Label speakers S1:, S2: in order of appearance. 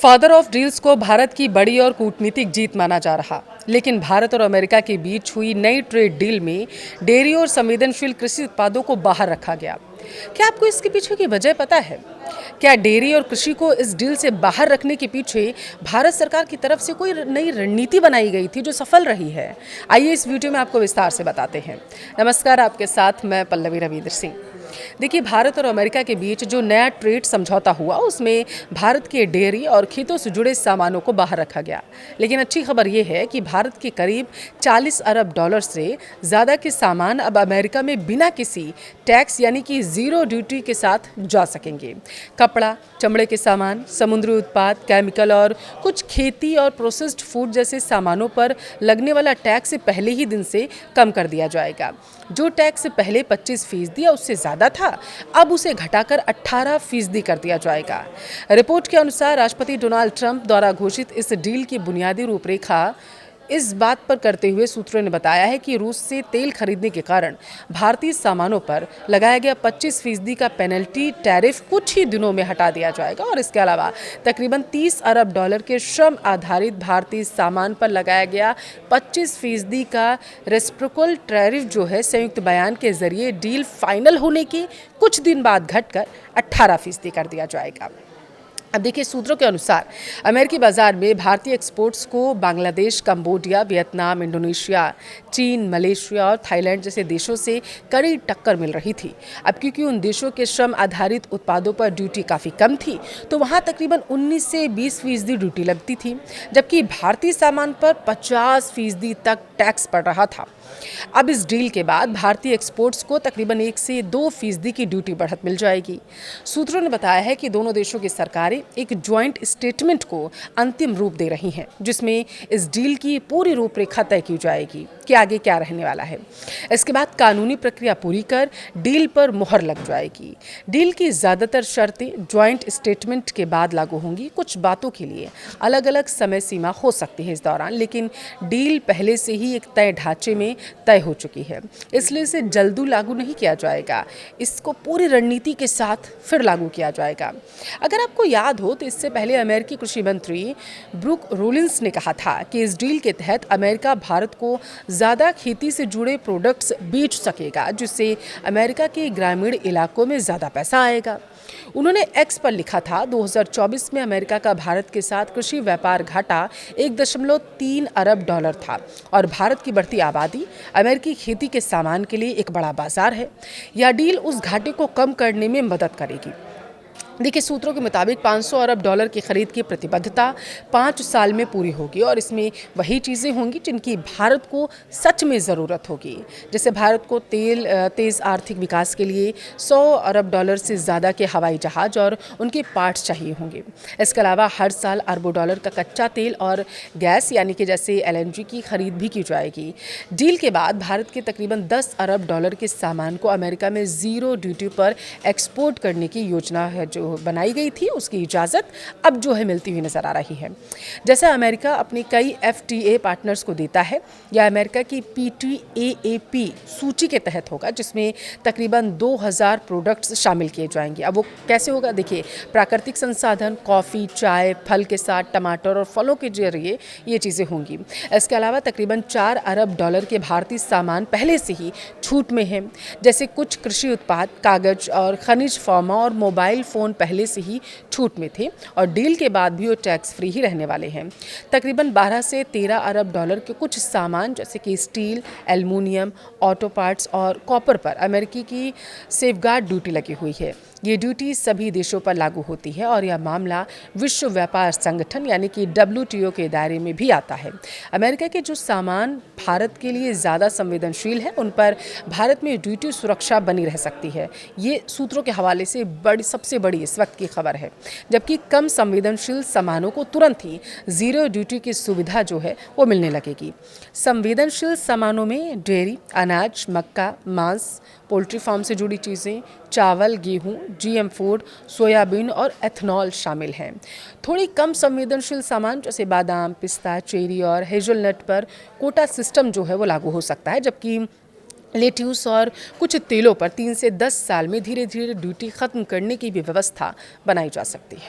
S1: Father of deals को भारत की बड़ी और कूटनीतिक जीत माना जा रहा, लेकिन भारत और अमेरिका के बीच हुई नई ट्रेड डील में डेयरी और संवेदनशील कृषि उत्पादों को बाहर रखा गया। क्या आपको इसके पीछे की वजह पता है? क्या डेयरी और कृषि को इस डील से बाहर रखने के पीछे भारत सरकार की तरफ से कोई नई रणनीति बनाई गई थी जो सफल रही है? आइए इस वीडियो में आपको विस्तार से बताते हैं। नमस्कार, आपके साथ मैं पल्लवी रविंद्र सिंह। देखिए, भारत और अमेरिका के बीच जो नया ट्रेड समझौता हुआ उसमें भारत के डेयरी और खेतों से जुड़े सामानों को बाहर रखा गया। लेकिन अच्छी खबर यह है कि भारत के करीब 40 अरब डॉलर से ज़्यादा के सामान अब अमेरिका में बिना किसी टैक्स यानी कि ज़ीरो ड्यूटी के साथ जा सकेंगे। कपड़ा, चमड़े के सामान, समुद्री उत्पाद, केमिकल और कुछ खेती और प्रोसेस्ड फूड जैसे सामानों पर लगने वाला टैक्स पहले ही दिन से कम कर दिया जाएगा। जो टैक्स पहले 25% या उससे ज़्यादा था, अब उसे घटाकर 18% कर दिया जाएगा। रिपोर्ट के अनुसार राष्ट्रपति डोनाल्ड ट्रंप द्वारा घोषित इस डील की बुनियादी रूपरेखा इस बात पर करते हुए सूत्रों ने बताया है कि रूस से तेल खरीदने के कारण भारतीय सामानों पर लगाया गया 25% का पेनल्टी टैरिफ कुछ ही दिनों में हटा दिया जाएगा और इसके अलावा तकरीबन 30 अरब डॉलर के श्रम आधारित भारतीय सामान पर लगाया गया 25% का रेसिप्रोकल टैरिफ जो है संयुक्त बयान के जरिए डील फाइनल होने के कुछ दिन बाद घटकर 18% कर दिया जाएगा। अब देखिए, सूत्रों के अनुसार अमेरिकी बाजार में भारतीय एक्सपोर्ट्स को बांग्लादेश, कंबोडिया, वियतनाम, इंडोनेशिया, चीन, मलेशिया और थाईलैंड जैसे देशों से कड़ी टक्कर मिल रही थी। अब क्योंकि उन देशों के श्रम आधारित उत्पादों पर ड्यूटी काफ़ी कम थी, तो वहाँ तकरीबन 19 से 20% ड्यूटी लगती थी, जबकि भारतीय सामान पर 50% तक टैक्स पड़ रहा था। अब इस डील के बाद भारतीय एक्सपोर्ट्स को तकरीबन 1 से 2% की ड्यूटी बढ़त मिल जाएगी। सूत्रों ने बताया है कि दोनों देशों की सरकारें एक ज्वाइंट स्टेटमेंट को अंतिम रूप दे रही हैं, जिसमें इस डील की पूरी रूपरेखा तय की जाएगी कि आगे क्या रहने वाला है। इसके बाद कानूनी प्रक्रिया पूरी कर डील पर मुहर लग जाएगी। डील की ज़्यादातर शर्तें ज्वाइंट स्टेटमेंट के बाद लागू होंगी। कुछ बातों के लिए अलग अलग समय सीमा हो सकती है इस दौरान, लेकिन डील पहले से ही एक तय ढांचे में तय हो चुकी है, इसलिए इसे जल्दी लागू नहीं किया जाएगा। इसको पूरी रणनीति के साथ फिर लागू किया जाएगा। अगर आपको याद हो तो इससे पहले अमेरिकी कृषि मंत्री ब्रूक रोलिंस ने कहा था कि इस डील के तहत अमेरिका भारत को ज़्यादा खेती से जुड़े प्रोडक्ट्स बेच सकेगा, जिससे अमेरिका के ग्रामीण इलाकों में ज़्यादा पैसा आएगा। उन्होंने एक्स पर लिखा था, 2024 में अमेरिका का भारत के साथ कृषि व्यापार घाटा 1.3 अरब डॉलर था और भारत की बढ़ती आबादी अमेरिकी खेती के सामान के लिए एक बड़ा बाजार है। यह डील उस घाटे को कम करने में मदद करेगी। देखिए, सूत्रों के मुताबिक 500 अरब डॉलर की खरीद की प्रतिबद्धता 5 साल में पूरी होगी और इसमें वही चीज़ें होंगी जिनकी भारत को सच में ज़रूरत होगी। जैसे भारत को तेज़ आर्थिक विकास के लिए 100 अरब डॉलर से ज़्यादा के हवाई जहाज़ और उनके पार्ट्स चाहिए होंगे। इसके अलावा हर साल अरबों डॉलर का कच्चा तेल और गैस यानी कि जैसे LNG की खरीद भी की जाएगी। डील के बाद भारत के तकरीबन 10 अरब डॉलर के सामान को अमेरिका में ज़ीरो ड्यूटी पर एक्सपोर्ट करने की योजना है जो बनाई गई थी, उसकी इजाज़त अब जो है मिलती हुई नज़र आ रही है। जैसे अमेरिका अपने कई FTA पार्टनर्स को देता है, या अमेरिका की PTAAP सूची के तहत होगा, जिसमें तकरीबन 2000 प्रोडक्ट्स शामिल किए जाएंगे। अब वो कैसे होगा? देखिए, प्राकृतिक संसाधन, कॉफ़ी, चाय, फल के साथ टमाटर और फलों के जरिए ये चीज़ें होंगी। इसके अलावा तकरीबन 4 अरब डॉलर के भारतीय सामान पहले से ही छूट में हैं, जैसे कुछ कृषि उत्पाद, कागज़ और खनिज, फार्मा और मोबाइल फ़ोन पहले से ही छूट में थे और डील के बाद भी वो टैक्स फ्री ही रहने वाले हैं। तकरीबन 12 से 13 अरब डॉलर के कुछ सामान जैसे कि स्टील, एल्युमिनियम, ऑटो पार्ट्स और कॉपर पर अमेरिकी की सेफगार्ड ड्यूटी लगी हुई है। ये ड्यूटी सभी देशों पर लागू होती है और यह मामला विश्व व्यापार संगठन यानी कि WTO के दायरे में भी आता है। अमेरिका के जो सामान भारत के लिए ज़्यादा संवेदनशील है, उन पर भारत में ड्यूटी सुरक्षा बनी रह सकती है। ये सूत्रों के हवाले से सबसे बड़ी इस वक्त की खबर है। जबकि कम संवेदनशील सामानों को तुरंत ही ज़ीरो ड्यूटी की सुविधा जो है वो मिलने लगेगी। संवेदनशील सामानों में डेयरी, अनाज, मक्का, मांस, पोल्ट्री फार्म से जुड़ी चीज़ें, चावल, गेहूं, GM फूड, सोयाबीन और एथनॉल शामिल हैं। थोड़ी कम संवेदनशील सामान जैसे बादाम, पिस्ता, चेरी और हेज़लनट पर कोटा सिस्टम जो है वो लागू हो सकता है, जबकि लेट्यूस और कुछ तेलों पर 3 से 10 साल में धीरे धीरे ड्यूटी खत्म करने की भी व्यवस्था बनाई जा सकती है।